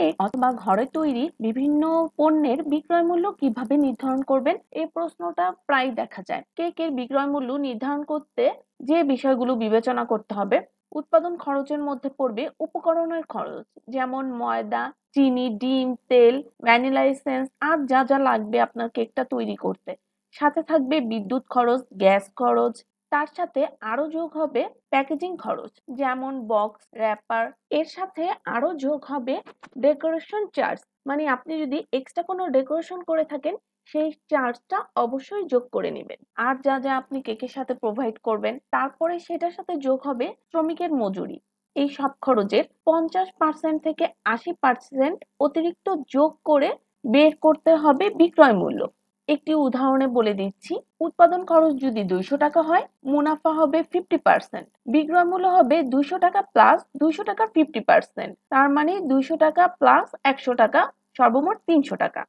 Cake অথবা ঘরে তৈরি বিভিন্ন পণ্যের বিক্রয় মূল্য কিভাবে নির্ধারণ করবেন? এই প্রশ্নটা প্রায় দেখা যায়। কেকের বিক্রয় মূল্য নির্ধারণ করতে যে বিষয়গুলো বিবেচনা করতে হবে, উৎপাদন খরচের মধ্যে পড়বে উপকরণের খরচ, যেমন ময়দা, চিনি, ডিম, তেল, ভ্যানিলা এসেন্স আর যা যা লাগবে আপনার কেকটা তৈরি করতে। সাথে থাকবে বিদ্যুৎ খরচ, গ্যাস খরচ। তার সাথে আরো যোগ হবে প্যাকেজিং খরচ, যেমন বক্স, র্যাপার। এর সাথে আরো যোগ হবে ডেকোরেশন চার্জ, মানে আপনি যদি এক্সট্রা কোনো ডেকোরেশন করে থাকেন সেই চার্জটা অবশ্যই যোগ করে নেবেন। আর যা যা আপনি কেকের সাথে প্রোভাইড করবেন, তারপরে সেটার সাথে যোগ হবে শ্রমিকের মজুরি। এই সব খরচের 50% থেকে 80% অতিরিক্ত যোগ করে বের করতে হবে বিক্রয় মূল্য। একটি উদাহরণে বলে দিচ্ছি, উৎপাদন খরচ যদি 200 টাকা হয়, মুনাফা হবে 50%। বিক্রয় মূল্য হবে 200 টাকা প্লাস 200 টাকার 50%, তার মানে 200 টাকা প্লাস 100 টাকা, সর্বমোট 300 টাকা।